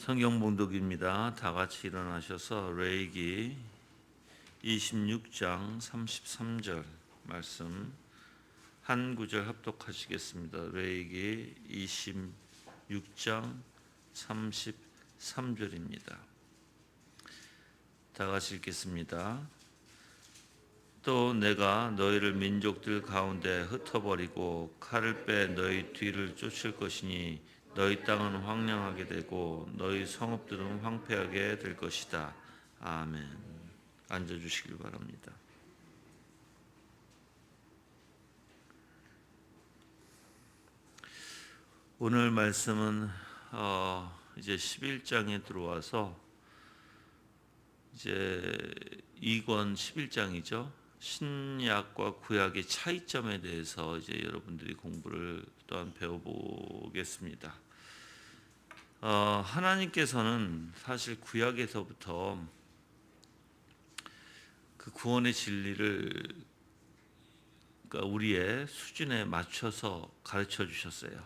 성경 봉독입니다. 다 같이 일어나셔서 레위기 26장 33절 말씀 한 구절 합독하시겠습니다. 레위기 26장 33절입니다. 다 같이 읽겠습니다. 또 내가 너희를 민족들 가운데 흩어버리고 칼을 빼 너희 뒤를 쫓을 것이니 너희 땅은 황량하게 되고 너희 성읍들은 황폐하게 될 것이다. 아멘. 앉아주시길 바랍니다. 오늘 말씀은 이제 11장에 들어와서 이제 2권 11장이죠. 신약과 구약의 차이점에 대해서 이제 여러분들이 공부를 또한 배워보겠습니다. 하나님께서는 사실 구약에서부터 그 구원의 진리를 그러니까 우리의 수준에 맞춰서 가르쳐 주셨어요.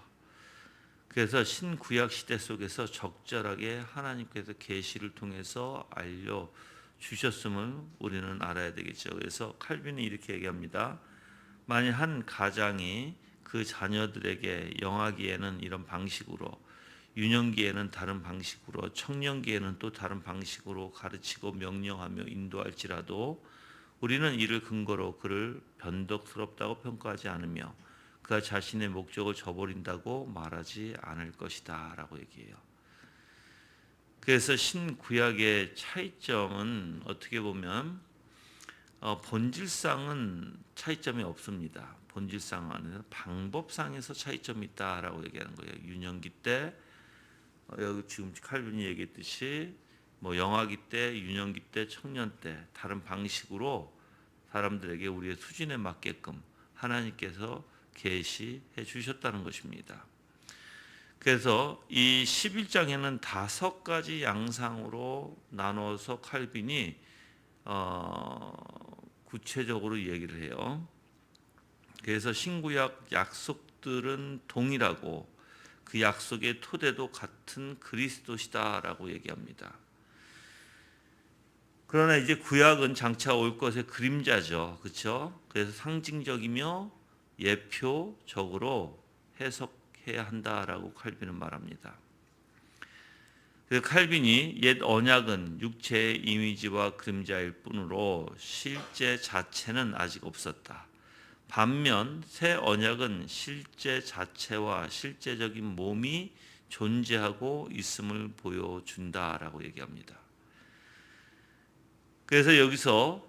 그래서 신구약 시대 속에서 적절하게 하나님께서 계시를 통해서 알려 주셨음을 우리는 알아야 되겠죠. 그래서 칼빈이 이렇게 얘기합니다. 만일 한 가장이 그 자녀들에게 영아기에는 이런 방식으로, 유년기에는 다른 방식으로, 청년기에는 또 다른 방식으로 가르치고 명령하며 인도할지라도 우리는 이를 근거로 그를 변덕스럽다고 평가하지 않으며 그가 자신의 목적을 저버린다고 말하지 않을 것이다 라고 얘기해요. 그래서 신구약의 차이점은 어떻게 보면 본질상은 차이점이 없습니다. 본질상 안에서 방법상에서 차이점이 있다라고 얘기하는 거예요. 유년기 때 여기 지금 칼빈이 얘기했듯이 뭐 영아기 때, 유년기 때, 청년 때 다른 방식으로 사람들에게 우리의 수준에 맞게끔 하나님께서 계시해 주셨다는 것입니다. 그래서 이 11장에는 5가지 양상으로 나눠서 칼빈이 구체적으로 얘기를 해요. 그래서 신구약 약속들은 동일하고 그 약속의 토대도 같은 그리스도시다라고 얘기합니다. 그러나 이제 구약은 장차 올 것의 그림자죠. 그렇죠? 그래서 상징적이며 예표적으로 해석해야 한다라고 칼빈은 말합니다. 그래서 칼빈이 옛 언약은 육체의 이미지와 그림자일 뿐으로 실제 자체는 아직 없었다. 반면 새 언약은 실제 자체와 실제적인 몸이 존재하고 있음을 보여준다라고 얘기합니다. 그래서 여기서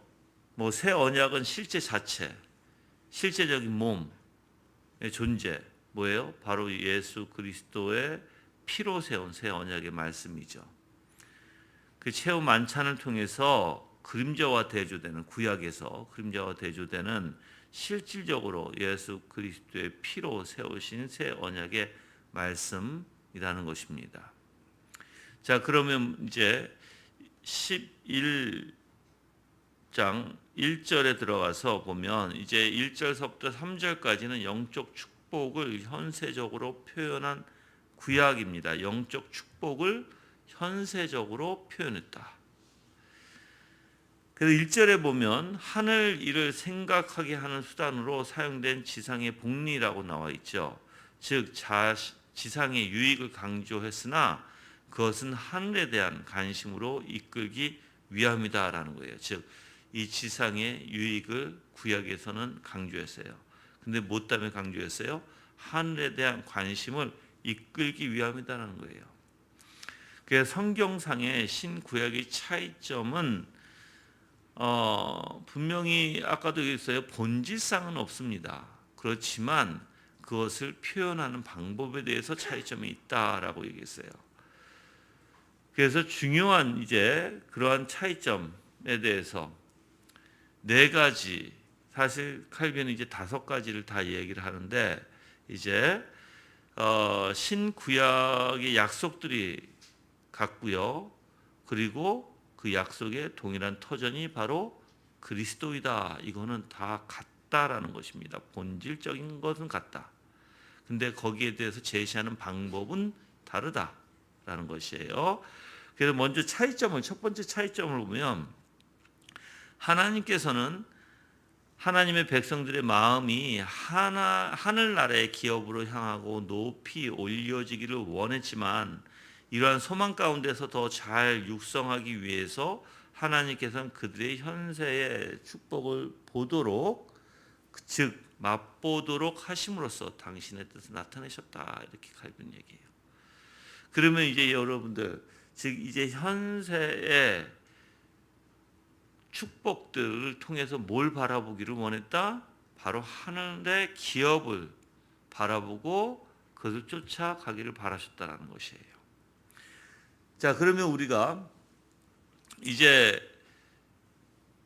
뭐 새 언약은 실제 자체, 실제적인 몸의 존재 뭐예요? 바로 예수 그리스도의 피로 세운 새 언약의 말씀이죠. 그 최후 만찬을 통해서 그림자와 대조되는 구약에서 그림자와 대조되는 실질적으로 예수 그리스도의 피로 세우신 새 언약의 말씀이라는 것입니다. 자, 그러면 이제 11장 1절에 들어가서 보면 이제 1절서부터 3절까지는 영적 축복을 현세적으로 표현한 구약입니다. 영적 축복을 현세적으로 표현했다. 그래서 1절에 보면 하늘 일을 생각하게 하는 수단으로 사용된 지상의 복리라고 나와 있죠. 즉 지상의 유익을 강조했으나 그것은 하늘에 대한 관심으로 이끌기 위함이다라는 거예요. 즉 이 지상의 유익을 구약에서는 강조했어요. 근데 뭐 때문에 강조했어요? 하늘에 대한 관심을 이끌기 위함이다라는 거예요. 그래서 성경상의 신구약의 차이점은 분명히 아까도 얘기했어요. 본질상은 없습니다. 그렇지만 그것을 표현하는 방법에 대해서 차이점이 있다라고 얘기했어요. 그래서 중요한 이제 그러한 차이점에 대해서 4가지, 사실 칼빈은 이제 5가지를 다 얘기를 하는데 이제 신구약의 약속들이 같고요. 그리고 그 약속의 동일한 터전이 바로 그리스도이다. 이거는 다 같다라는 것입니다. 본질적인 것은 같다. 근데 거기에 대해서 제시하는 방법은 다르다. 있다라는 것이에요. 그래서 먼저 첫 번째 차이점을 보면 하나님께서는 하나님의 백성들의 마음이 하늘나라의 기업으로 향하고 높이 올려지기를 원했지만 이러한 소망 가운데서 더 잘 육성하기 위해서 하나님께서는 그들의 현세의 축복을 보도록, 즉 맛보도록 하심으로써 당신의 뜻을 나타내셨다, 이렇게 칼빈 얘기해요. 그러면 이제 여러분들, 즉 이제 현세의 축복들을 통해서 뭘 바라보기를 원했다? 바로 하늘의 기업을 바라보고 그것을 쫓아가기를 바라셨다라는 것이에요. 자, 그러면 우리가 이제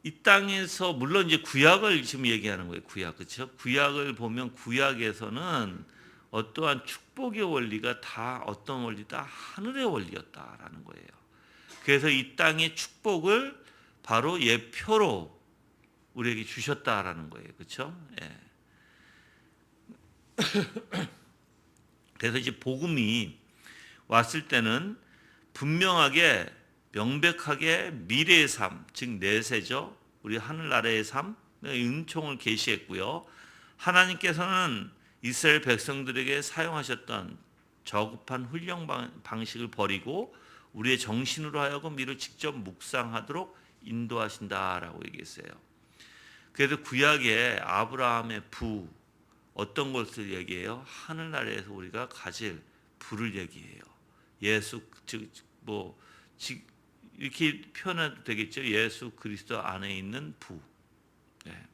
이 땅에서, 물론 이제 구약을 지금 얘기하는 거예요. 구약, 그렇죠? 구약을 보면 구약에서는 어떠한 축복의 원리가 다 어떤 원리다? 하늘의 원리였다라는 거예요. 그래서 이 땅의 축복을 바로 예표로 우리에게 주셨다라는 거예요. 그렇죠? 예. 그래서 이제 복음이 왔을 때는 분명하게 명백하게 미래의 삶, 즉 내세죠. 우리 하늘나라의 삶, 은총을 계시했고요. 하나님께서는 이스라엘 백성들에게 사용하셨던 저급한 훈련 방식을 버리고 우리의 정신으로 하여금 이를 직접 묵상하도록 인도하신다라고 얘기했어요. 그래서 구약에 아브라함의 부, 어떤 것을 얘기해요? 하늘나라에서 우리가 가질 부를 얘기해요. 예수, 이렇게 표현해도 되겠죠. 예수 그리스도 안에 있는 부. 네.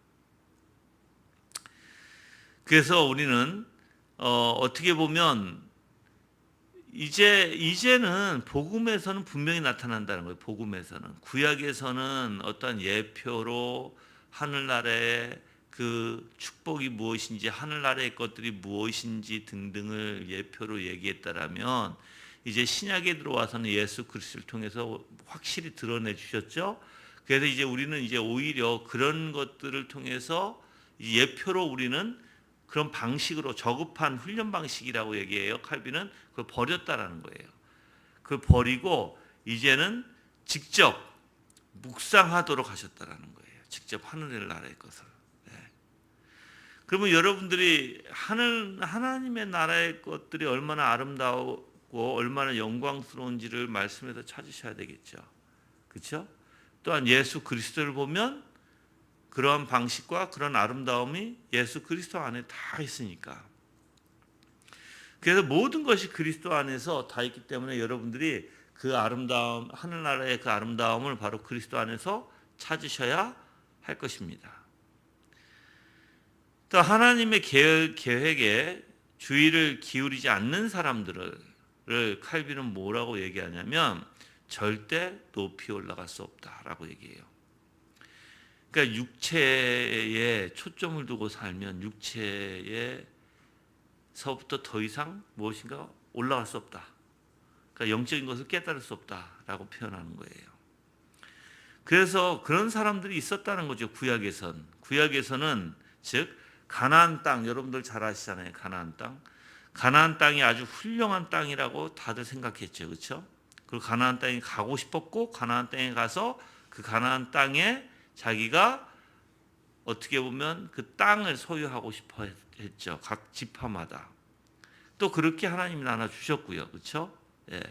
그래서 우리는 어떻게 보면 이제는 복음에서는 분명히 나타난다는 거예요. 복음에서는. 구약에서는 어떤 예표로 하늘나라의 그 축복이 무엇인지, 하늘나라의 것들이 무엇인지 등등을 예표로 얘기했다라면, 이제 신약에 들어와서는 예수 그리스도를 통해서 확실히 드러내 주셨죠. 그래서 이제 우리는 이제 오히려 그런 것들을 통해서 예표로 우리는 그런 방식으로, 저급한 훈련 방식이라고 얘기해요. 칼빈은 그걸 버렸다라는 거예요. 그걸 버리고 이제는 직접 묵상하도록 하셨다라는 거예요. 직접 하늘의 나라의 것을. 네. 그러면 여러분들이 하나님의 나라의 것들이 얼마나 아름다워 얼마나 영광스러운지를 말씀에서 찾으셔야 되겠죠. 그렇죠? 또한 예수 그리스도를 보면 그러한 방식과 그런 아름다움이 예수 그리스도 안에 다 있으니까. 그래서 모든 것이 그리스도 안에서 다 있기 때문에 여러분들이 그 아름다움, 하늘나라의 그 아름다움을 바로 그리스도 안에서 찾으셔야 할 것입니다. 또 하나님의 계획에 주의를 기울이지 않는 사람들을 칼빈은 뭐라고 얘기하냐면 절대 높이 올라갈 수 없다라고 얘기해요. 그러니까 육체에 초점을 두고 살면 육체에서부터 더 이상 무엇인가 올라갈 수 없다. 그러니까 영적인 것을 깨달을 수 없다라고 표현하는 거예요. 그래서 그런 사람들이 있었다는 거죠. 구약에서는 즉 가나안 땅, 여러분들 잘 아시잖아요. 가나안 땅이 아주 훌륭한 땅이라고 다들 생각했죠. 그렇죠? 그리고 가나안 땅에 가고 싶었고 가나안 땅에 가서 그 가나안 땅에 자기가 어떻게 보면 그 땅을 소유하고 싶어 했죠. 각 지파마다. 또 그렇게 하나님이 나눠 주셨고요. 그렇죠? 예.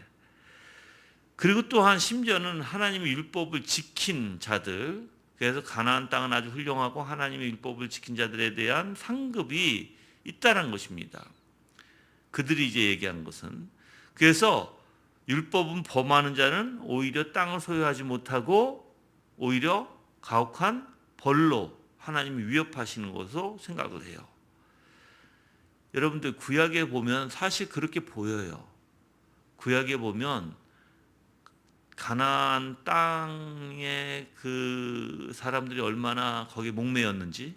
그리고 또한 심지어는 하나님의 율법을 지킨 자들, 그래서 가나안 땅은 아주 훌륭하고 하나님의 율법을 지킨 자들에 대한 상급이 있다는 것입니다. 그들이 이제 얘기한 것은, 그래서 율법은 범하는 자는 오히려 땅을 소유하지 못하고 오히려 가혹한 벌로 하나님이 위협하시는 것으로 생각을 해요. 여러분들 구약에 보면 사실 그렇게 보여요. 구약에 보면 가나안 땅의 그 사람들이 얼마나 거기에 목매였는지,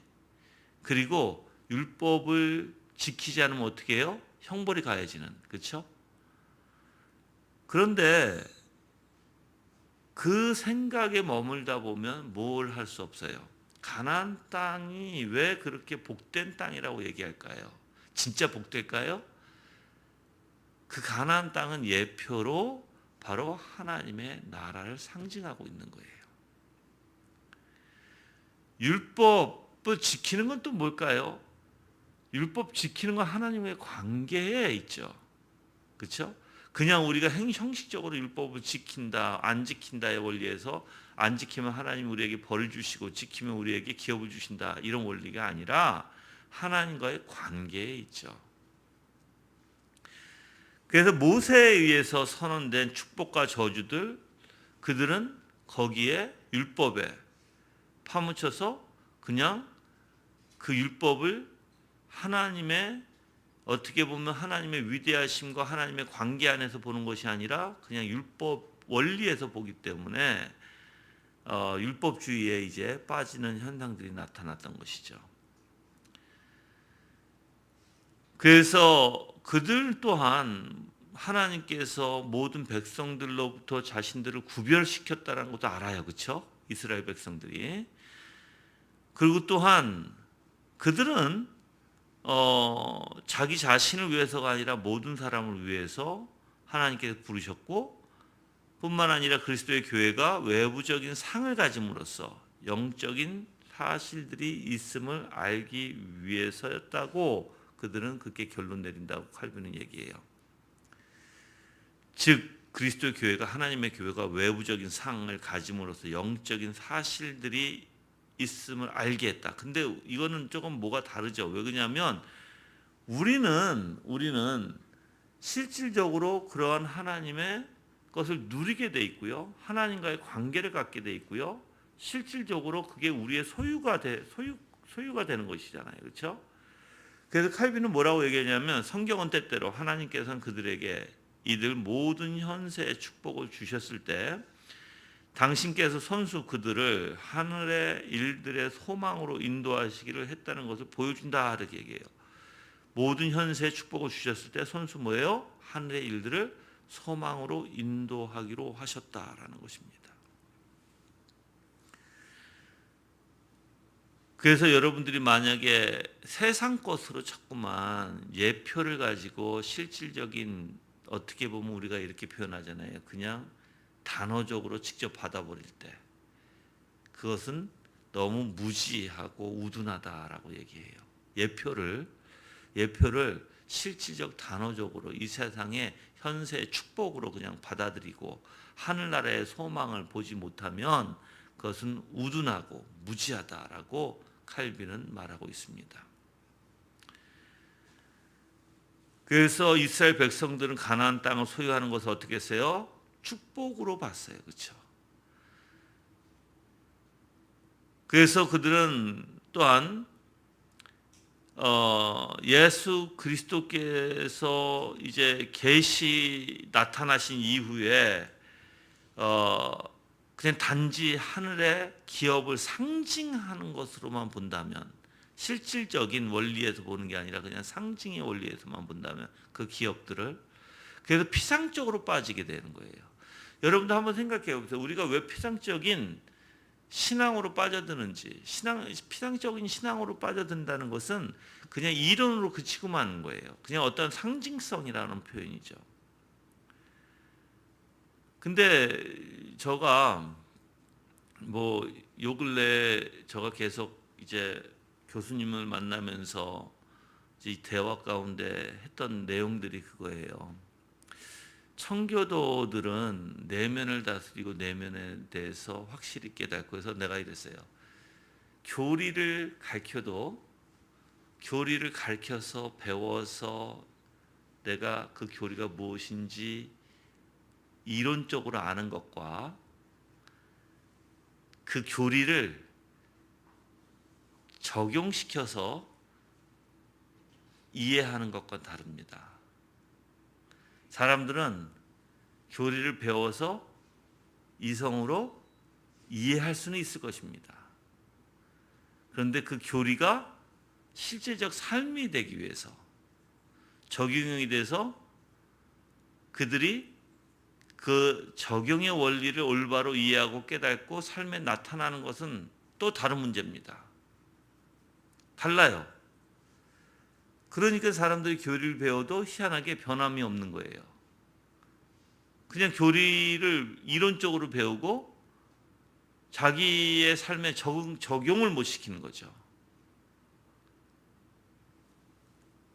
그리고 율법을 지키지 않으면 어떻게 해요? 형벌이 가해지는. 그렇죠? 그런데 그 생각에 머물다 보면 뭘 할 수 없어요. 가나안 땅이 왜 그렇게 복된 땅이라고 얘기할까요? 진짜 복될까요? 그 그 가나안 땅은 예표로 바로 하나님의 나라를 상징하고 있는 거예요. 율법을 지키는 건 또 뭘까요? 율법 지키는 건 하나님의 관계에 있죠. 그렇죠? 그냥 우리가 형식적으로 율법을 지킨다, 안 지킨다의 원리에서 안 지키면 하나님 우리에게 벌을 주시고 지키면 우리에게 기업을 주신다, 이런 원리가 아니라 하나님과의 관계에 있죠. 그래서 모세에 의해서 선언된 축복과 저주들, 그들은 거기에 율법에 파묻혀서 그냥 그 율법을 하나님의, 어떻게 보면 하나님의 위대하심과 하나님의 관계 안에서 보는 것이 아니라 그냥 율법 원리에서 보기 때문에 율법주의에 이제 빠지는 현상들이 나타났던 것이죠. 그래서 그들 또한 하나님께서 모든 백성들로부터 자신들을 구별시켰다는 것도 알아요. 그렇죠? 이스라엘 백성들이. 그리고 또한 그들은 자기 자신을 위해서가 아니라 모든 사람을 위해서 하나님께서 부르셨고, 뿐만 아니라 그리스도의 교회가 외부적인 상을 가짐으로써 영적인 사실들이 있음을 알기 위해서였다고 그들은 그렇게 결론 내린다고 칼빈은 얘기해요. 즉 그리스도의 교회가, 하나님의 교회가 외부적인 상을 가짐으로써 영적인 사실들이 있음을 알게 했다. 근데 이거는 조금 뭐가 다르죠. 왜 그러냐면 우리는 실질적으로 그러한 하나님의 것을 누리게 돼 있고요. 하나님과의 관계를 갖게 돼 있고요. 실질적으로 그게 우리의 소유가 되는 것이잖아요. 그렇죠? 그래서 칼빈은 뭐라고 얘기하냐면, 성경은 때때로 하나님께서는 그들에게 이들 모든 현세의 축복을 주셨을 때 당신께서 손수 그들을 하늘의 일들의 소망으로 인도하시기를 했다는 것을 보여준다, 이렇게 얘기해요. 모든 현세의 축복을 주셨을 때 손수 뭐예요? 하늘의 일들을 소망으로 인도하기로 하셨다라는 것입니다. 그래서 여러분들이 만약에 세상 것으로 자꾸만 예표를 가지고 실질적인, 어떻게 보면 우리가 이렇게 표현하잖아요. 그냥 단어적으로 직접 받아버릴 때 그것은 너무 무지하고 우둔하다라고 얘기해요. 예표를 실질적 단어적으로 이 세상의 현세의 축복으로 그냥 받아들이고 하늘나라의 소망을 보지 못하면 그것은 우둔하고 무지하다라고 칼빈은 말하고 있습니다. 그래서 이스라엘 백성들은 가나안 땅을 소유하는 것을 어떻게 했어요? 축복으로 봤어요. 그렇죠? 그래서 그들은 또한 예수 그리스도께서 이제 나타나신 이후에 그냥 단지 하늘의 기업을 상징하는 것으로만 본다면, 실질적인 원리에서 보는 게 아니라 그냥 상징의 원리에서만 본다면 그 기업들을, 그래서 피상적으로 빠지게 되는 거예요. 여러분도 한번 생각해 보세요. 우리가 왜 피상적인 신앙으로 빠져드는지. 피상적인 신앙으로 빠져든다는 것은 그냥 이론으로 그치고 마는 거예요. 그냥 어떤 상징성이라는 표현이죠. 근데 제가 요 근래 제가 계속 이제 교수님을 만나면서 이 대화 가운데 했던 내용들이 그거예요. 청교도들은 내면을 다스리고 내면에 대해서 확실히 깨닫고, 해서 내가 이랬어요. 교리를 가르쳐서 배워서 내가 그 교리가 무엇인지 이론적으로 아는 것과 그 교리를 적용시켜서 이해하는 것과 다릅니다. 사람들은 교리를 배워서 이성으로 이해할 수는 있을 것입니다. 그런데 그 교리가 실제적 삶이 되기 위해서, 적용이 돼서 그들이 그 적용의 원리를 올바로 이해하고 깨닫고 삶에 나타나는 것은 또 다른 문제입니다. 달라요. 그러니까 사람들이 교리를 배워도 희한하게 변함이 없는 거예요. 그냥 교리를 이론적으로 배우고 자기의 삶에 적용을 못 시키는 거죠.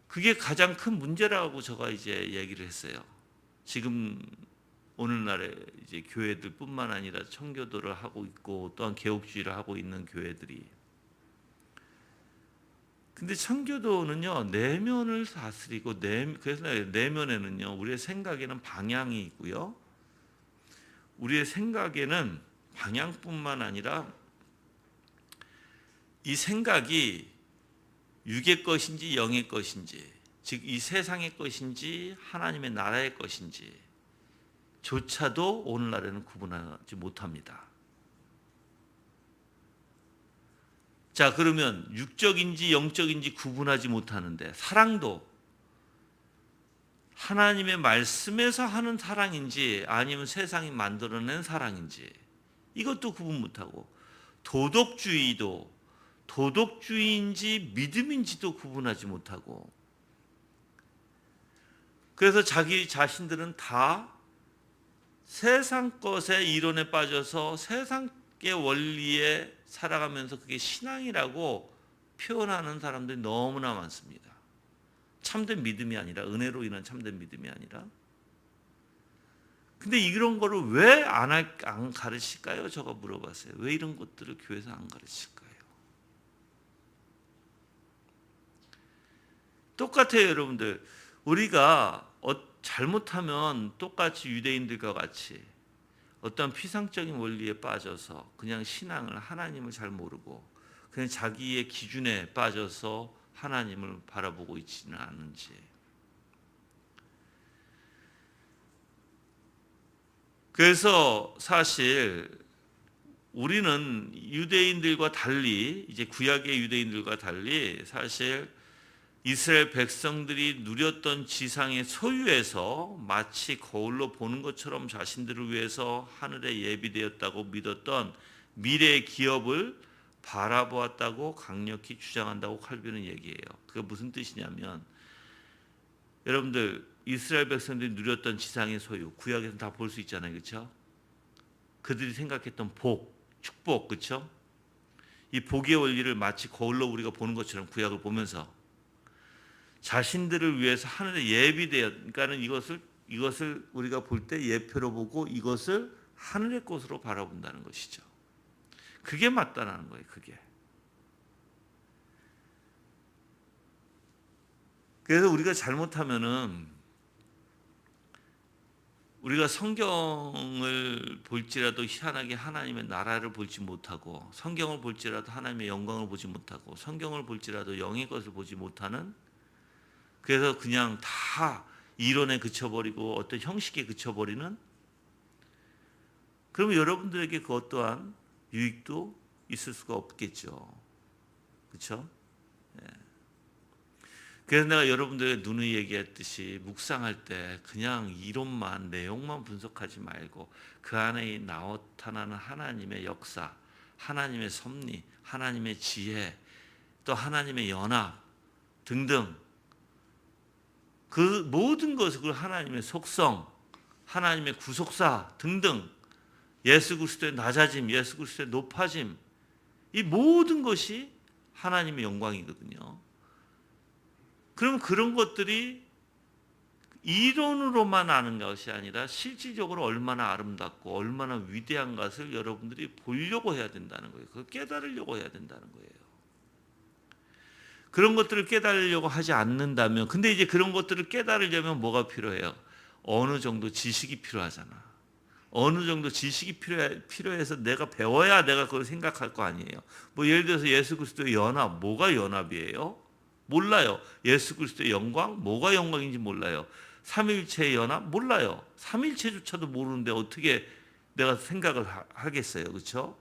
그게 가장 큰 문제라고 제가 이제 얘기를 했어요. 지금 오늘날에 이제 교회들뿐만 아니라 청교도를 하고 있고 또한 개혁주의를 하고 있는 교회들이. 근데 청교도는요, 내면을 다스리고 그래서 내면에는요, 우리의 생각에는 방향이 있고요. 우리의 생각에는 방향뿐만 아니라 이 생각이 육의 것인지 영의 것인지, 즉 이 세상의 것인지 하나님의 나라의 것인지 조차도 오늘날에는 구분하지 못합니다. 자, 그러면 육적인지 영적인지 구분하지 못하는데 사랑도 하나님의 말씀에서 하는 사랑인지 아니면 세상이 만들어낸 사랑인지 이것도 구분 못하고, 도덕주의인지 믿음인지도 구분하지 못하고, 그래서 자기 자신들은 다 세상 것의 이론에 빠져서 세상의 원리에 살아가면서 그게 신앙이라고 표현하는 사람들이 너무나 많습니다. 참된 믿음이 아니라, 은혜로 인한 참된 믿음이 아니라. 근데 이런 거를 왜 안 가르칠까요? 제가 물어봤어요. 왜 이런 것들을 교회에서 안 가르칠까요? 똑같아요, 여러분들. 우리가 잘못하면 똑같이 유대인들과 같이 어떤 피상적인 원리에 빠져서 그냥 신앙을, 하나님을 잘 모르고 그냥 자기의 기준에 빠져서 하나님을 바라보고 있지는 않은지. 그래서 사실 우리는 유대인들과 달리, 이제 구약의 유대인들과 달리 사실 이스라엘 백성들이 누렸던 지상의 소유에서 마치 거울로 보는 것처럼 자신들을 위해서 하늘에 예비되었다고 믿었던 미래의 기업을 바라보았다고 강력히 주장한다고 칼빈은 얘기해요. 그게 무슨 뜻이냐면, 여러분들 이스라엘 백성들이 누렸던 지상의 소유, 구약에서는 다 볼 수 있잖아요. 그렇죠? 그들이 생각했던 복, 축복, 그렇죠? 이 복의 원리를 마치 거울로 우리가 보는 것처럼 구약을 보면서 자신들을 위해서 하늘에 예비되어, 그러니까는 이것을 우리가 볼 때 예표로 보고 이것을 하늘의 것으로 바라본다는 것이죠. 그게 맞다라는 거예요. 그게. 그래서 우리가 잘못하면은 우리가 성경을 볼지라도 희한하게 하나님의 나라를 보지 못하고, 성경을 볼지라도 하나님의 영광을 보지 못하고, 성경을 볼지라도 영의 것을 보지 못하는, 그래서 그냥 다 이론에 그쳐버리고 어떤 형식에 그쳐버리는, 그러면 여러분들에게 그것 또한 유익도 있을 수가 없겠죠. 그렇죠? 네. 그래서 내가 여러분들에게 누누이 얘기했듯이 묵상할 때 그냥 이론만, 내용만 분석하지 말고 그 안에 나타나는 하나님의 역사, 하나님의 섭리, 하나님의 지혜, 또 하나님의 연합 등등, 그 모든 것을, 그 하나님의 속성, 하나님의 구속사 등등, 예수 그리스도의 낮아짐, 예수 그리스도의 높아짐, 이 모든 것이 하나님의 영광이거든요. 그럼 그런 것들이 이론으로만 아는 것이 아니라 실질적으로 얼마나 아름답고 얼마나 위대한 것을 여러분들이 보려고 해야 된다는 거예요. 그걸 깨달으려고 해야 된다는 거예요. 그런 것들을 깨달으려고 하지 않는다면, 근데 이제 그런 것들을 깨달으려면 뭐가 필요해요? 어느 정도 지식이 필요하잖아. 어느 정도 지식이 필요해서 내가 배워야 내가 그걸 생각할 거 아니에요. 뭐 예를 들어서 예수 그리스도의 연합, 뭐가 연합이에요? 몰라요. 예수 그리스도의 영광, 뭐가 영광인지 몰라요. 삼위일체의 연합, 몰라요. 삼위일체조차도 모르는데 어떻게 내가 생각을 하겠어요. 그렇죠?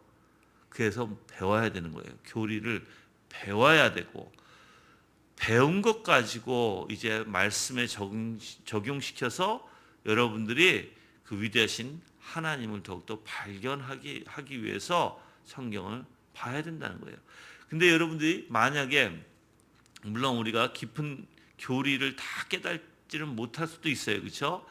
그래서 배워야 되는 거예요. 교리를 배워야 되고, 배운 것 가지고 이제 말씀에 적용시켜서 여러분들이 그 위대하신 하나님을 더욱더 발견하기 위해서 성경을 봐야 된다는 거예요. 근데 여러분들이 만약에, 물론 우리가 깊은 교리를 다 깨닫지는 못할 수도 있어요. 그렇죠?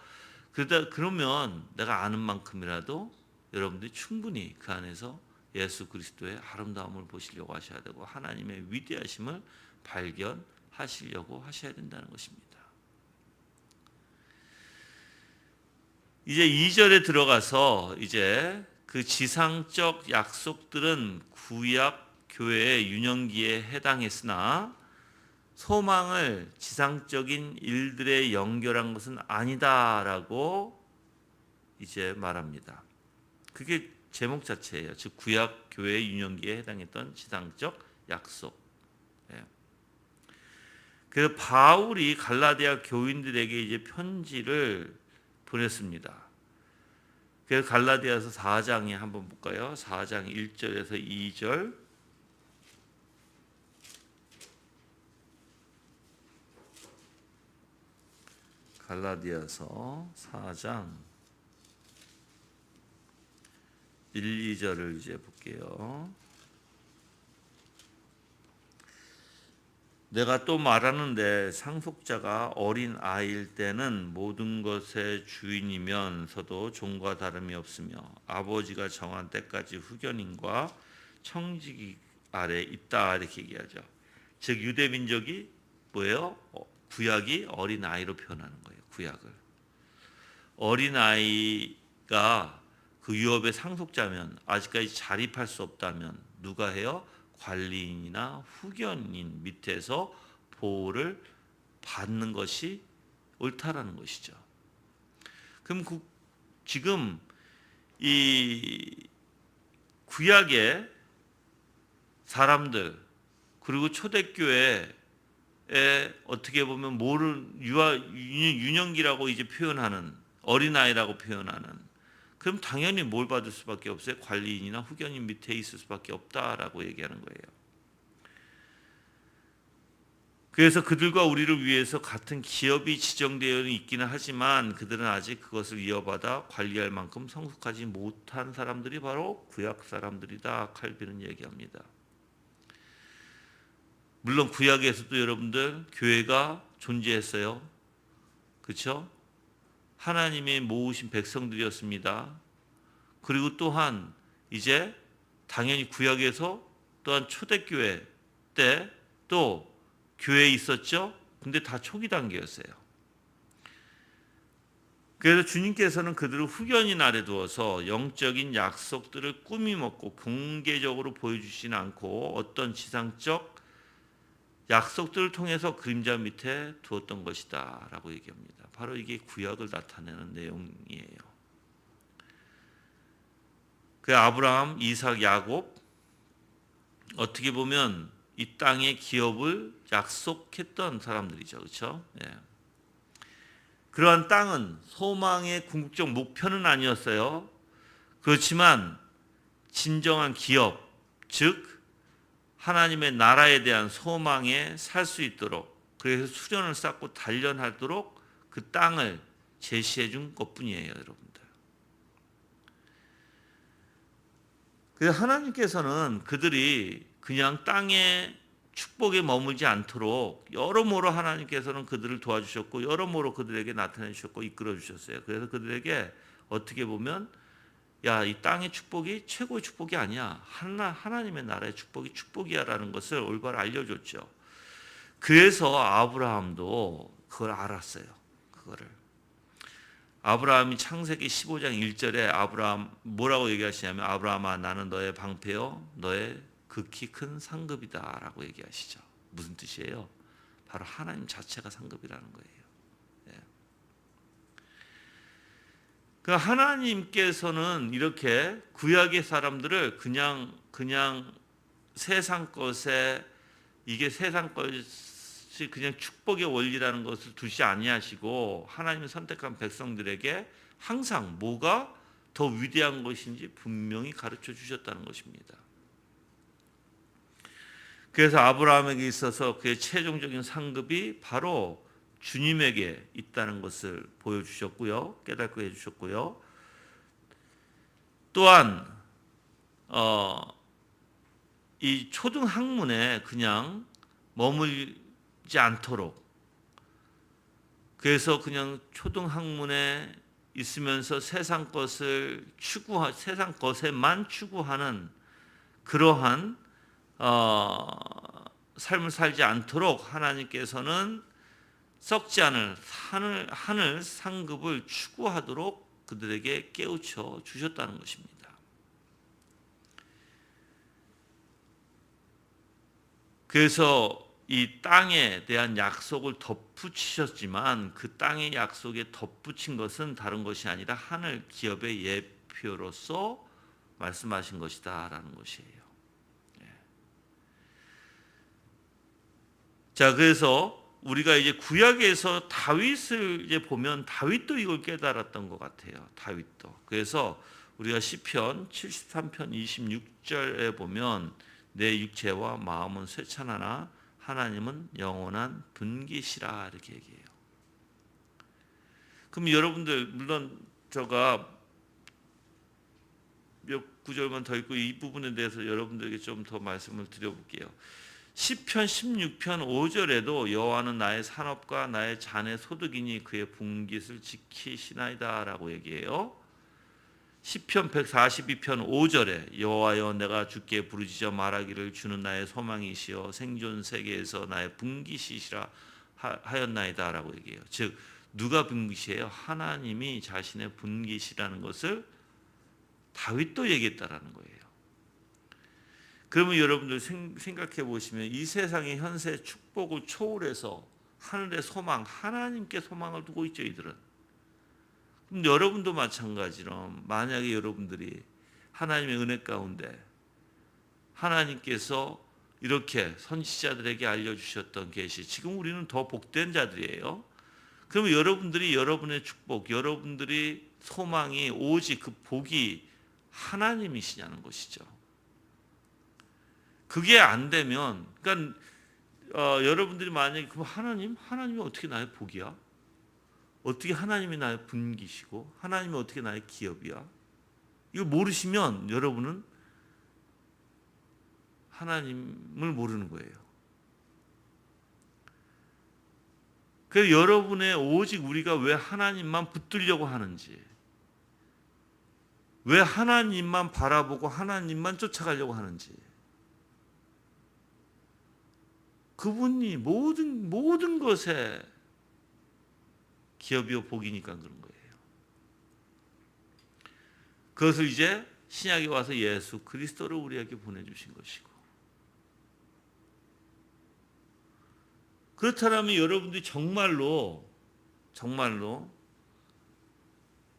그러면 내가 아는 만큼이라도 여러분들이 충분히 그 안에서 예수 그리스도의 아름다움을 보시려고 하셔야 되고 하나님의 위대하심을 발견하시려고 하셔야 된다는 것입니다. 이제 2절에 들어가서 이제 그 지상적 약속들은 구약 교회의 유년기에 해당했으나 소망을 지상적인 일들에 연결한 것은 아니다라고 이제 말합니다. 그게 제목 자체예요. 즉 구약 교회의 유년기에 해당했던 지상적 약속. 그래서 바울이 갈라디아 교인들에게 이제 편지를 보냈습니다. 그래서 갈라디아서 4장에 한번 볼까요? 4장 1절에서 2절. 갈라디아서 4장 1, 2절을 이제 볼게요. 내가 또 말하는데 상속자가 어린 아이일 때는 모든 것의 주인이면서도 종과 다름이 없으며 아버지가 정한 때까지 후견인과 청지기 아래 있다 이렇게 얘기하죠. 즉 유대 민족이 뭐예요? 구약이 어린 아이로 표현하는 거예요. 구약을 어린 아이가 그 유업의 상속자면 아직까지 자립할 수 없다면 누가 해요? 관리인이나 후견인 밑에서 보호를 받는 것이 옳다라는 것이죠. 그럼 지금 이 구약의 사람들 그리고 초대교회에 어떻게 보면 유년기라고 이제 표현하는 어린아이라고 표현하는 그럼 당연히 뭘 받을 수밖에 없어요? 관리인이나 후견인 밑에 있을 수밖에 없다라고 얘기하는 거예요. 그래서 그들과 우리를 위해서 같은 기업이 지정되어 있기는 하지만 그들은 아직 그것을 이어받아 관리할 만큼 성숙하지 못한 사람들이 바로 구약 사람들이다. 칼빈은 얘기합니다. 물론 구약에서도 여러분들 교회가 존재했어요. 그렇죠? 하나님이 모으신 백성들이었습니다. 그리고 또한 이제 당연히 구약에서 또한 초대교회 때 또 교회에 있었죠. 근데 다 초기 단계였어요. 그래서 주님께서는 그들을 후견인 아래 두어서 영적인 약속들을 꾸미 먹고 공개적으로 보여주시지 않고 어떤 지상적 약속들을 통해서 그림자 밑에 두었던 것이다 라고 얘기합니다. 바로 이게 구약을 나타내는 내용이에요. 그 아브라함, 이삭, 야곱 어떻게 보면 이 땅의 기업을 약속했던 사람들이죠. 그렇죠? 예. 그러한 땅은 소망의 궁극적 목표는 아니었어요. 그렇지만 진정한 기업, 즉 하나님의 나라에 대한 소망에 살 수 있도록 그래서 수련을 쌓고 단련하도록 그 땅을 제시해 준 것뿐이에요, 여러분들. 그래서 하나님께서는 그들이 그냥 땅의 축복에 머물지 않도록 여러모로 하나님께서는 그들을 도와주셨고 여러모로 그들에게 나타내 주셨고 이끌어 주셨어요. 그래서 그들에게 어떻게 보면 야, 이 땅의 축복이 최고의 축복이 아니야. 하나님의 나라의 축복이 축복이야라는 것을 올바로 알려줬죠. 그래서 아브라함도 그걸 알았어요. 그거를. 아브라함이 창세기 15장 1절에 아브라함 뭐라고 얘기하시냐면 아브라함아 나는 너의 방패요 너의 극히 큰 상급이다 라고 얘기하시죠. 무슨 뜻이에요? 바로 하나님 자체가 상급이라는 거예요. 예. 그 하나님께서는 이렇게 구약의 사람들을 그냥 세상 것에 이게 세상 것이 그냥 축복의 원리라는 것을 두지 아니하시고 하나님이 선택한 백성들에게 항상 뭐가 더 위대한 것인지 분명히 가르쳐 주셨다는 것입니다. 그래서 아브라함에게 있어서 그의 최종적인 상급이 바로 주님에게 있다는 것을 보여주셨고요. 깨닫게 해주셨고요. 또한 이 초등 학문에 그냥 머물지 않도록 그래서 그냥 초등학문에 있으면서 세상 것에만 추구하는 그러한 삶을 살지 않도록 하나님께서는 썩지 않을 하늘 상급을 추구하도록 그들에게 깨우쳐 주셨다는 것입니다. 그래서 이 땅에 대한 약속을 덧붙이셨지만 그 땅의 약속에 덧붙인 것은 다른 것이 아니라 하늘 기업의 예표로서 말씀하신 것이다라는 것이에요. 자, 그래서 우리가 이제 구약에서 다윗을 이제 보면 다윗도 이걸 깨달았던 것 같아요. 다윗도. 그래서 우리가 시편 73편 26절에 보면 내 육체와 마음은 쇠찬하나 하나님은 영원한 분기시라 이렇게 얘기해요. 그럼 여러분들 물론 제가 몇 구절만 더 읽고 이 부분에 대해서 여러분들에게 좀 더 말씀을 드려볼게요. 시편 16편 5절에도 여호와는 나의 산업과 나의 잔의 소득이니 그의 분깃을 지키시나이다라고 얘기해요. 시편 142편 5절에 여호와여 내가 주께 부르짖어 말하기를 주는 나의 소망이시여 생존 세계에서 나의 분깃이시라 하였나이다라고 얘기해요. 즉 누가 분깃이에요? 하나님이 자신의 분깃이라는 것을 다윗도 얘기했다라는 거예요. 그러면 여러분들 생각해 보시면 이 세상의 현세 축복을 초월해서 하늘의 소망, 하나님께 소망을 두고 있죠, 이들은. 그럼 여러분도 마찬가지로 만약에 여러분들이 하나님의 은혜 가운데 하나님께서 이렇게 선지자들에게 알려주셨던 계시, 지금 우리는 더 복된 자들이에요. 그러면 여러분들이 여러분의 축복, 여러분들이 소망이 오직 그 복이 하나님이시냐는 것이죠. 그게 안 되면, 그러니까 여러분들이 만약에 그럼 하나님이 어떻게 나의 복이야? 어떻게 하나님이 나의 분기시고 하나님이 어떻게 나의 기업이야? 이걸 모르시면 여러분은 하나님을 모르는 거예요. 그래서 여러분의 오직 우리가 왜 하나님만 붙들려고 하는지, 왜 하나님만 바라보고 하나님만 쫓아가려고 하는지, 그분이 모든 것에 기업이요 복이니까 그런 거예요. 그것을 이제 신약에 와서 예수 그리스도를 우리에게 보내주신 것이고, 그렇다면 여러분들이 정말로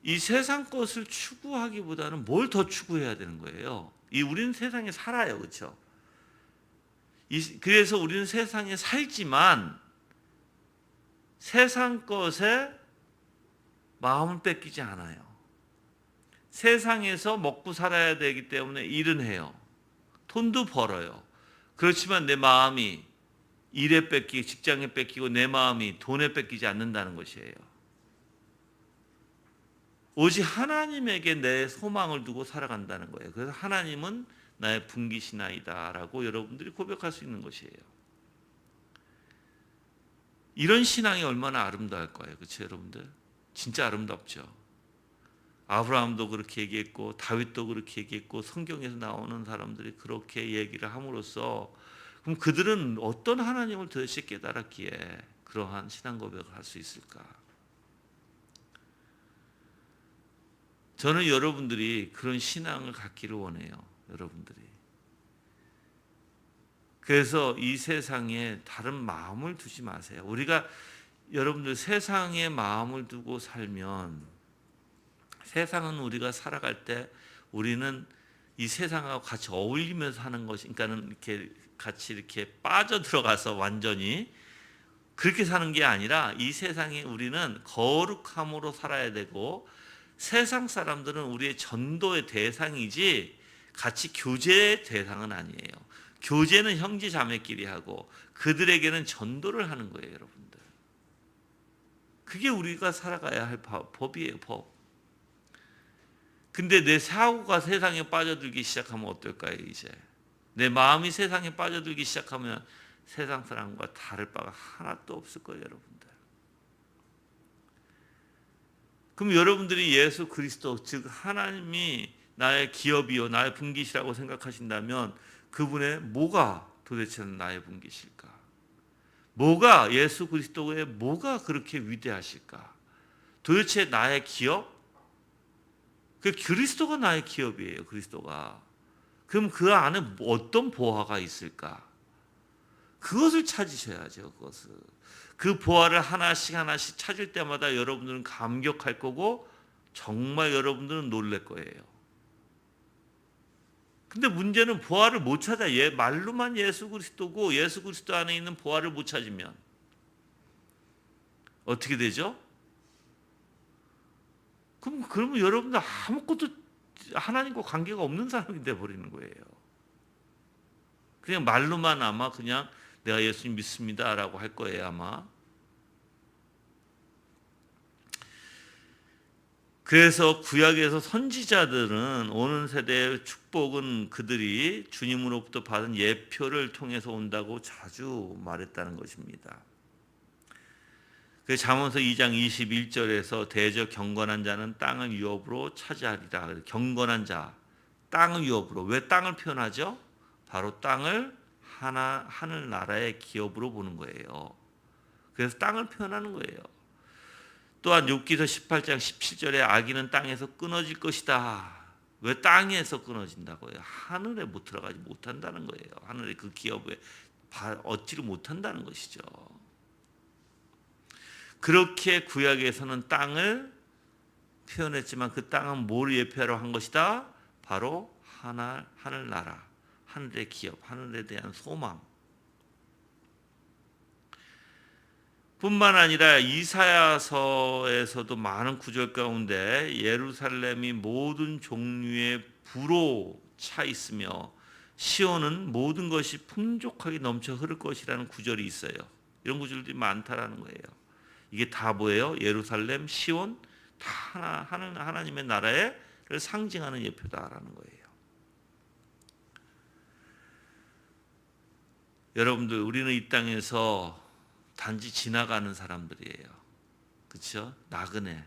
이 세상 것을 추구하기보다는 뭘 더 추구해야 되는 거예요. 우리는 세상에 살아요, 그렇죠? 그래서 우리는 세상에 살지만 세상 것에 마음을 뺏기지 않아요. 세상에서 먹고 살아야 되기 때문에 일은 해요. 돈도 벌어요. 그렇지만 내 마음이 일에 뺏기고 직장에 뺏기고 내 마음이 돈에 뺏기지 않는다는 것이에요. 오직 하나님에게 내 소망을 두고 살아간다는 거예요. 그래서 하나님은 나의 분깃이나이다라고 여러분들이 고백할 수 있는 것이에요. 이런 신앙이 얼마나 아름다울 거예요. 그렇죠, 여러분들? 진짜 아름답죠. 아브라함도 그렇게 얘기했고 다윗도 그렇게 얘기했고 성경에서 나오는 사람들이 그렇게 얘기를 함으로써 그럼 그들은 어떤 하나님을 도대체 깨달았기에 그러한 신앙 고백을 할 수 있을까? 저는 여러분들이 그런 신앙을 갖기를 원해요. 여러분들이. 그래서 이 세상에 다른 마음을 두지 마세요. 우리가 여러분들 세상에 마음을 두고 살면 세상은 우리가 살아갈 때 우리는 이 세상하고 같이 어울리면서 사는 것이, 그러니까는 이렇게 같이 이렇게 빠져 들어가서 완전히 그렇게 사는 게 아니라 이 세상에 우리는 거룩함으로 살아야 되고 세상 사람들은 우리의 전도의 대상이지 같이 교제의 대상은 아니에요. 교제는 형제 자매끼리 하고 그들에게는 전도를 하는 거예요, 여러분들. 그게 우리가 살아가야 할 법이에요, 법. 근데 내 사고가 세상에 빠져들기 시작하면 어떨까요, 이제? 내 마음이 세상에 빠져들기 시작하면 세상 사람과 다를 바가 하나도 없을 거예요, 여러분들. 그럼 여러분들이 예수 그리스도, 즉 하나님이 나의 기업이요 나의 분깃이라고 생각하신다면 그분의 뭐가 도대체 나의 분깃일까? 뭐가 예수 그리스도의 뭐가 그렇게 위대하실까? 도대체 나의 기업? 그 그리스도가 나의 기업이에요. 그리스도가. 그럼 그 안에 어떤 보화가 있을까? 그것을 찾으셔야죠. 그것을. 그 보화를 하나씩 하나씩 찾을 때마다 여러분들은 감격할 거고 정말 여러분들은 놀랄 거예요. 근데 문제는 보화를 못 찾아. 말로만 예수 그리스도고 예수 그리스도 안에 있는 보화를 못 찾으면 어떻게 되죠? 그러면 여러분들 아무것도 하나님과 관계가 없는 사람이 돼 버리는 거예요. 그냥 말로만 아마 그냥 내가 예수님 믿습니다라고 할 거예요, 아마. 그래서 구약에서 선지자들은 오는 세대의 축복은 그들이 주님으로부터 받은 예표를 통해서 온다고 자주 말했다는 것입니다. 그 잠언서 2장 21절에서 대저 경건한 자는 땅을 유업으로 차지하리라. 경건한 자, 땅을 유업으로. 왜 땅을 표현하죠? 바로 땅을 하늘 나라의 기업으로 보는 거예요. 그래서 땅을 표현하는 거예요. 또한 욥기서 18장 17절에 악인은 땅에서 끊어질 것이다. 왜 땅에서 끊어진다고요? 하늘에 못 들어가지 못한다는 거예요. 하늘의 그 기업에 얻지를 못한다는 것이죠. 그렇게 구약에서는 땅을 표현했지만 그 땅은 뭘 예표하러 한 것이다? 바로 하늘나라, 하늘의 기업, 하늘에 대한 소망. 뿐만 아니라 이사야서에서도 많은 구절 가운데 예루살렘이 모든 종류의 부로 차 있으며 시온은 모든 것이 풍족하게 넘쳐 흐를 것이라는 구절이 있어요. 이런 구절들이 많다라는 거예요. 이게 다 뭐예요? 예루살렘, 시온 다 하나님의 나라를 상징하는 예표다라는 거예요. 여러분들, 우리는 이 땅에서 단지 지나가는 사람들이에요. 그렇죠? 나그네.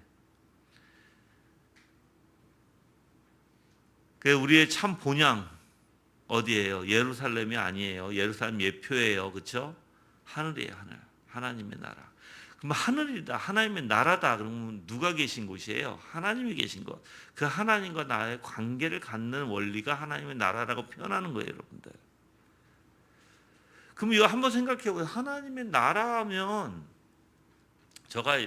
우리의 참 본향 어디예요? 예루살렘이 아니에요. 예루살렘 예표예요. 그렇죠? 하늘이에요. 하늘. 하나님의 나라. 그럼 하늘이다. 하나님의 나라다. 그러면 누가 계신 곳이에요? 하나님이 계신 곳. 그 하나님과 나의 관계를 갖는 원리가 하나님의 나라라고 표현하는 거예요, 여러분들. 그럼 이거 한번 생각해 보세요. 하나님의 나라하면 제가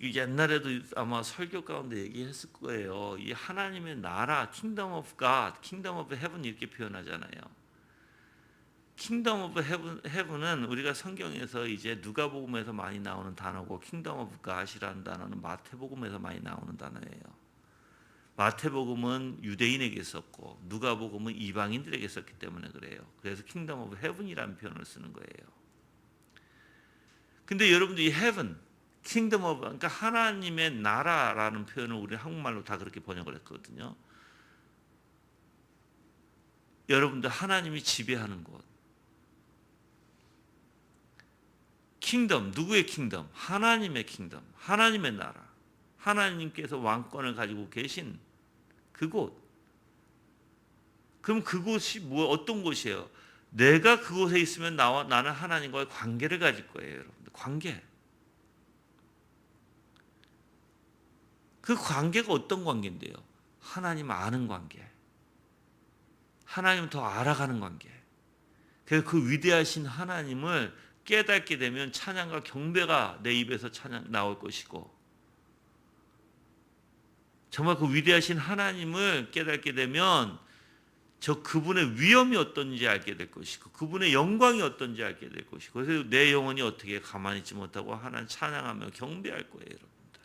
옛날에도 아마 설교 가운데 얘기했을 거예요. 이 하나님의 나라, Kingdom of God, Kingdom of Heaven 이렇게 표현하잖아요. Kingdom of Heaven은 우리가 성경에서 이제 누가복음에서 많이 나오는 단어고 Kingdom of God이라는 단어는 마태복음에서 많이 나오는 단어예요. 마태복음은 유대인에게 썼고 누가복음은 이방인들에게 썼기 때문에 그래요. 그래서 Kingdom of Heaven이라는 표현을 쓰는 거예요. 근데 여러분들 이 Heaven, Kingdom of, 그러니까 하나님의 나라라는 표현을 우리 한국말로 다 그렇게 번역을 했거든요. 여러분들 하나님이 지배하는 곳. 킹덤, 누구의 킹덤? 하나님의 킹덤, 하나님의 나라. 하나님께서 왕권을 가지고 계신 그곳. 그럼 그곳이 어떤 곳이에요? 내가 그곳에 있으면 나는 하나님과의 관계를 가질 거예요, 여러분들. 관계. 그 관계가 어떤 관계인데요? 하나님 아는 관계. 하나님을 더 알아가는 관계. 그래서 그 위대하신 하나님을 깨닫게 되면 찬양과 경배가 내 입에서 나올 것이고, 정말 그 위대하신 하나님을 깨닫게 되면 그분의 위엄이 어떤지 알게 될 것이고 그분의 영광이 어떤지 알게 될 것이고, 그래서 내 영혼이 어떻게 가만히 있지 못하고 하나님 찬양하며 경배할 거예요, 여러분들.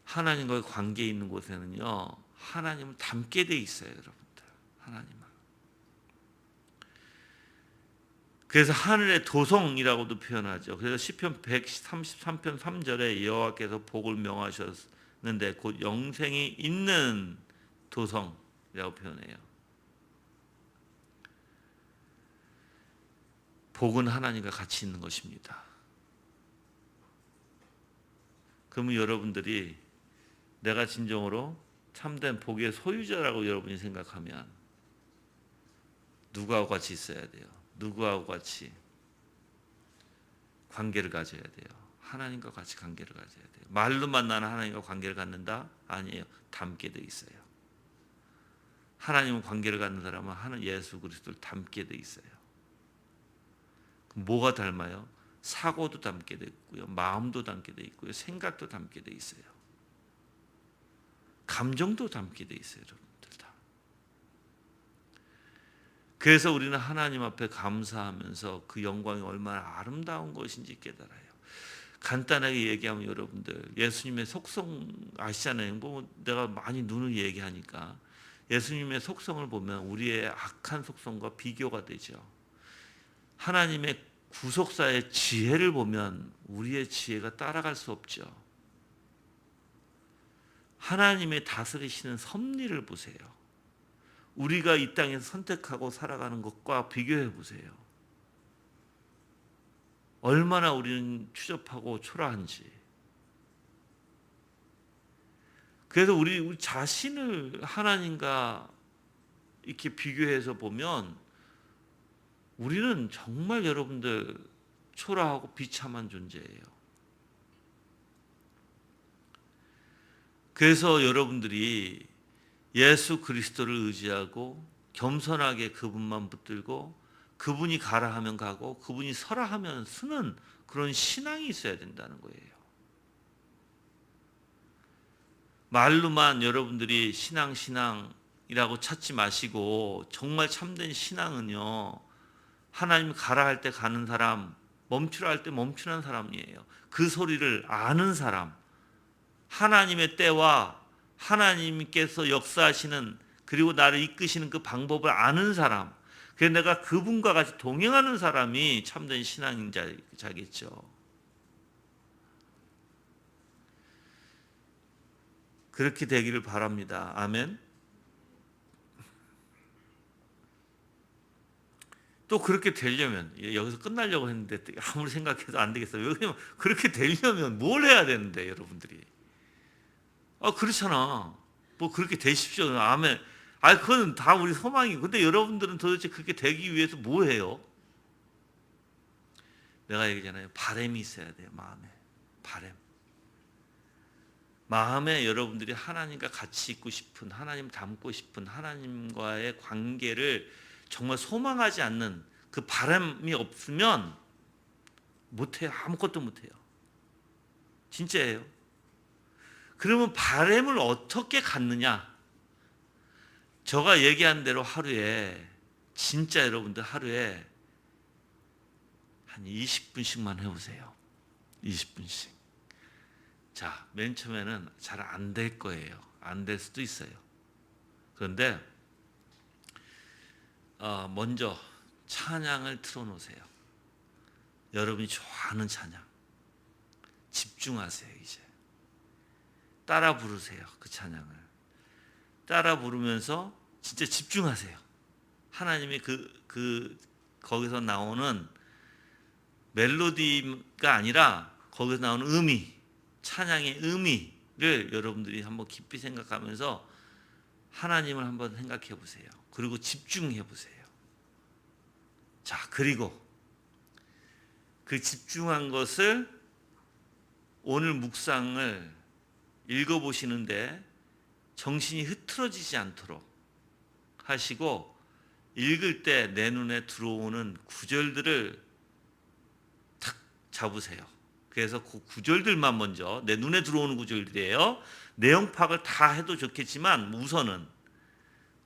하나님과의 관계에 있는 곳에는요, 하나님을 닮게 돼 있어요, 여러분들. 하나님을. 그래서 하늘의 도성이라고도 표현하죠. 그래서 시편 133편 3절에 여호와께서 복을 명하셨는데 곧 영생이 있는 도성이라고 표현해요. 복은 하나님과 같이 있는 것입니다. 그러면 여러분들이 내가 진정으로 참된 복의 소유자라고 여러분이 생각하면 누구하고 같이 있어야 돼요? 누구하고 같이 관계를 가져야 돼요? 하나님과 같이 관계를 가져야 돼요. 말로만 나는 하나님과 관계를 갖는다? 아니에요. 닮게 돼 있어요. 하나님과 관계를 갖는 사람은 하는 예수 그리스도를 닮게 돼 있어요. 그럼 뭐가 닮아요? 사고도 닮게 돼 있고요. 마음도 닮게 돼 있고요. 생각도 닮게 돼 있어요. 감정도 닮게 돼 있어요. 여러분들 다. 그래서 우리는 하나님 앞에 감사하면서 그 영광이 얼마나 아름다운 것인지 깨달아요. 간단하게 얘기하면 여러분들 예수님의 속성 아시잖아요. 뭐 내가 많이 눈을 얘기하니까 예수님의 속성을 보면 우리의 악한 속성과 비교가 되죠. 하나님의 구속사의 지혜를 보면 우리의 지혜가 따라갈 수 없죠. 하나님의 다스리시는 섭리를 보세요. 우리가 이 땅에서 선택하고 살아가는 것과 비교해 보세요. 얼마나 우리는 추접하고 초라한지. 그래서 우리 자신을 하나님과 이렇게 비교해서 보면 우리는 정말 여러분들 초라하고 비참한 존재예요. 그래서 여러분들이 예수 그리스도를 의지하고 겸손하게 그분만 붙들고 그분이 가라 하면 가고 그분이 서라 하면 서는 그런 신앙이 있어야 된다는 거예요. 말로만 여러분들이 신앙이라고 찾지 마시고 정말 참된 신앙은요. 하나님 가라 할 때 가는 사람, 멈추라 할 때 멈추는 사람이에요. 그 소리를 아는 사람, 하나님의 때와 하나님께서 역사하시는 그리고 나를 이끄시는 그 방법을 아는 사람, 그래서 내가 그분과 같이 동행하는 사람이 참된 신앙자겠죠. 그렇게 되기를 바랍니다. 아멘. 또 그렇게 되려면 여기서 끝나려고 했는데 아무리 생각해도 안 되겠어요. 왜냐면 그렇게 되려면 뭘 해야 되는데 여러분들이. 그렇잖아. 뭐 그렇게 되십시오. 아멘. 그건 다 우리 소망이고. 근데 여러분들은 도대체 그렇게 되기 위해서 뭐 해요? 내가 얘기잖아요. 바람이 있어야 돼요. 마음에. 바람. 마음에 여러분들이 하나님과 같이 있고 싶은, 하나님 닮고 싶은 하나님과의 관계를 정말 소망하지 않는 그 바람이 없으면 못해요. 아무것도 못해요. 진짜예요. 그러면 바람을 어떻게 갖느냐? 제가 얘기한 대로 하루에 진짜 여러분들 하루에 한 20분씩만 해보세요. 20분씩. 자, 맨 처음에는 잘 안 될 거예요. 안 될 수도 있어요. 그런데 먼저 찬양을 틀어놓으세요. 여러분이 좋아하는 찬양. 집중하세요. 이제 따라 부르세요. 그 찬양을 따라 부르면서 진짜 집중하세요. 하나님의 거기서 나오는 멜로디가 아니라 거기서 나오는 의미, 찬양의 의미를 여러분들이 한번 깊이 생각하면서 하나님을 한번 생각해 보세요. 그리고 집중해 보세요. 자, 그리고 그 집중한 것을 오늘 묵상을 읽어보시는데 정신이 흐트러지지 않도록 하시고 읽을 때 내 눈에 들어오는 구절들을 탁 잡으세요. 그래서 그 구절들만 먼저 내 눈에 들어오는 구절들이에요. 내용 파악을 다 해도 좋겠지만 우선은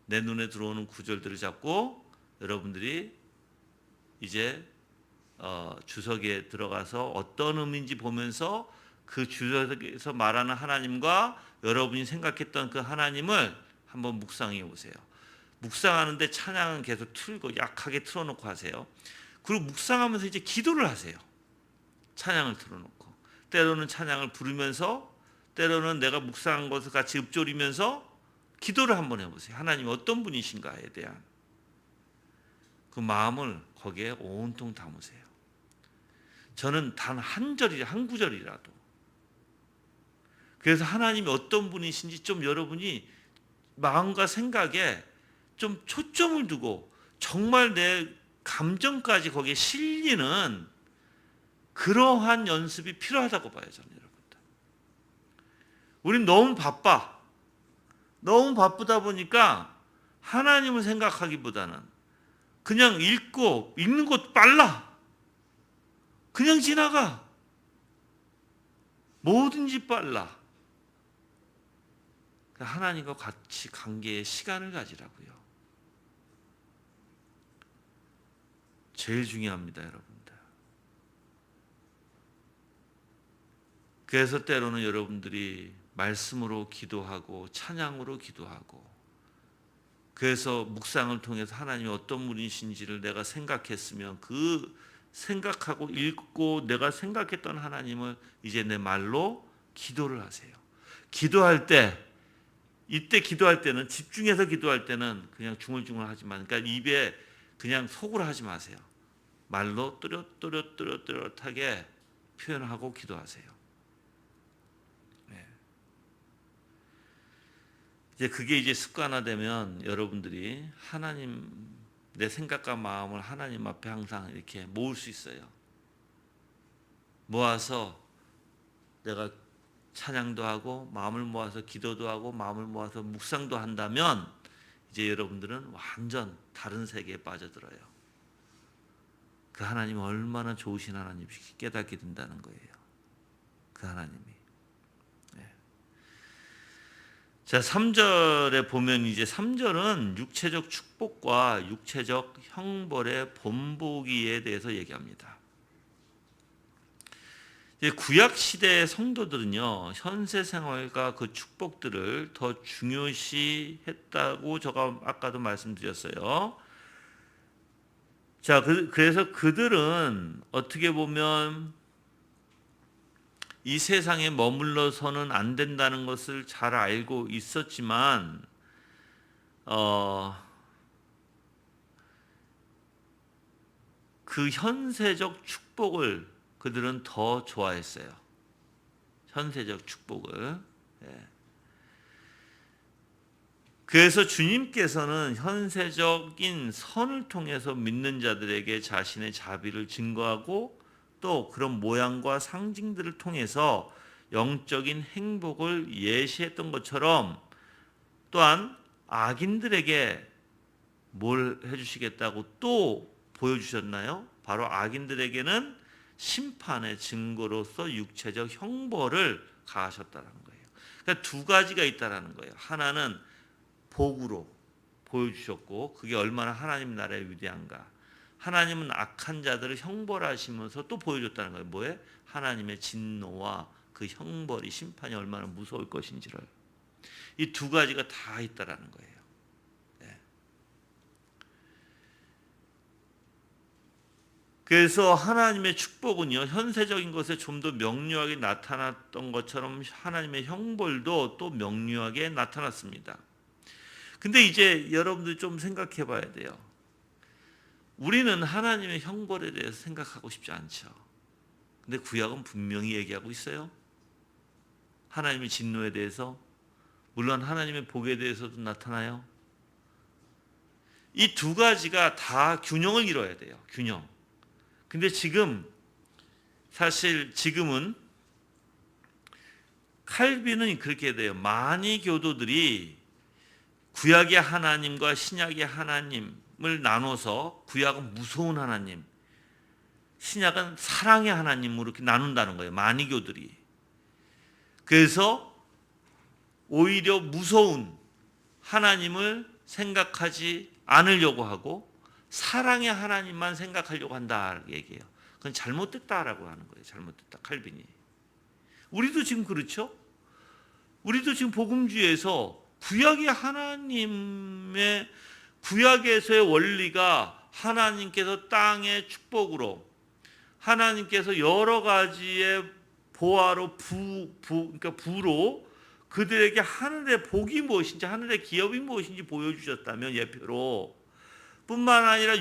내 눈에 들어오는 구절들을 잡고 여러분들이 이제 주석에 들어가서 어떤 의미인지 보면서 그 주석에서 말하는 하나님과 여러분이 생각했던 그 하나님을 한번 묵상해 보세요. 묵상하는데 찬양은 계속 틀고 약하게 틀어놓고 하세요. 그리고 묵상하면서 이제 기도를 하세요. 찬양을 틀어놓고 때로는 찬양을 부르면서 때로는 내가 묵상한 것을 같이 읊조리면서 기도를 한번 해보세요. 하나님 어떤 분이신가에 대한 그 마음을 거기에 온통 담으세요. 저는 단 한 절이 한 구절이라도 그래서 하나님이 어떤 분이신지 좀 여러분이 마음과 생각에 좀 초점을 두고 정말 내 감정까지 거기에 실리는 그러한 연습이 필요하다고 봐요, 저는 여러분들. 우린 너무 바빠. 너무 바쁘다 보니까 하나님을 생각하기보다는 그냥 읽는 것도 빨라. 그냥 지나가. 뭐든지 빨라. 하나님과 같이 관계에 시간을 가지라고요. 제일 중요합니다, 여러분들. 그래서 때로는 여러분들이 말씀으로 기도하고 찬양으로 기도하고, 그래서 묵상을 통해서 하나님이 어떤 분이신지를 내가 생각했으면 그 생각하고 읽고 내가 생각했던 하나님을 이제 내 말로 기도를 하세요. 기도할 때, 이때 기도할 때는, 집중해서 기도할 때는 그냥 중얼중얼 하지만, 그러니까 입에 그냥 속으로 하지 마세요. 말로 또렷하게 표현하고 기도하세요. 네. 이제 그게 이제 습관화되면 여러분들이 하나님, 내 생각과 마음을 하나님 앞에 항상 이렇게 모을 수 있어요. 모아서 내가 찬양도 하고 마음을 모아서 기도도 하고 마음을 모아서 묵상도 한다면 이제 여러분들은 완전 다른 세계에 빠져들어요. 그 하나님이 얼마나 좋으신 하나님인지 깨닫게 된다는 거예요. 그 하나님이. 네. 자, 3절에 보면 이제 3절은 육체적 축복과 육체적 형벌의 본보기에 대해서 얘기합니다. 구약 시대의 성도들은요, 현세 생활과 그 축복들을 더 중요시했다고 제가 아까도 말씀드렸어요. 자, 그래서 그들은 어떻게 보면 이 세상에 머물러서는 안 된다는 것을 잘 알고 있었지만, 그 현세적 축복을 그들은 더 좋아했어요. 현세적 축복을. 예. 그래서 주님께서는 현세적인 선을 통해서 믿는 자들에게 자신의 자비를 증거하고 또 그런 모양과 상징들을 통해서 영적인 행복을 예시했던 것처럼 또한 악인들에게 뭘 해주시겠다고 또 보여주셨나요? 바로 악인들에게는 심판의 증거로서 육체적 형벌을 가하셨다는 거예요. 그러니까 두 가지가 있다라는 거예요. 하나는 복으로 보여주셨고 그게 얼마나 하나님 나라의 위대한가. 하나님은 악한 자들을 형벌하시면서 또 보여줬다는 거예요. 뭐에? 하나님의 진노와 그 형벌이, 심판이 얼마나 무서울 것인지를. 이 두 가지가 다 있다라는 거예요. 그래서 하나님의 축복은요, 현세적인 것에 좀 더 명료하게 나타났던 것처럼 하나님의 형벌도 또 명료하게 나타났습니다. 근데 이제 여러분들 좀 생각해 봐야 돼요. 우리는 하나님의 형벌에 대해서 생각하고 싶지 않죠. 근데 구약은 분명히 얘기하고 있어요. 하나님의 진노에 대해서, 물론 하나님의 복에 대해서도 나타나요. 이 두 가지가 다 균형을 이뤄야 돼요. 균형. 근데 사실 지금은 칼빈은 그렇게 돼요. 많이 교도들이 구약의 하나님과 신약의 하나님을 나눠서 구약은 무서운 하나님, 신약은 사랑의 하나님으로 이렇게 나눈다는 거예요. 많이 교들이. 그래서 오히려 무서운 하나님을 생각하지 않으려고 하고 사랑의 하나님만 생각하려고 한다 얘기해요. 그건 잘못됐다라고 하는 거예요. 잘못됐다, 칼빈이. 우리도 지금 그렇죠? 우리도 지금 복음주의에서 구약의 하나님의, 구약에서의 원리가 하나님께서 땅의 축복으로, 하나님께서 여러 가지의 보화로 그러니까 부로 그들에게 하늘의 복이 무엇인지, 하늘의 기업이 무엇인지 보여주셨다면, 예표로, 뿐만 아니라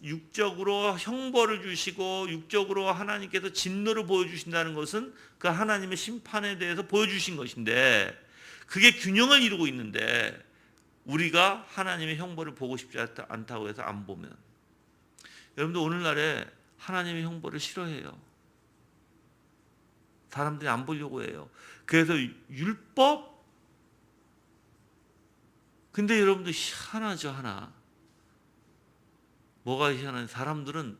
육적으로 형벌을 주시고 육적으로 하나님께서 진노를 보여주신다는 것은 그 하나님의 심판에 대해서 보여주신 것인데, 그게 균형을 이루고 있는데 우리가 하나님의 형벌을 보고 싶지 않다고 해서 안 보면, 여러분들 오늘날에 하나님의 형벌을 싫어해요. 사람들이 안 보려고 해요. 그래서 율법, 근데 여러분들 희한하죠. 하나, 뭐가 희한한, 사람들은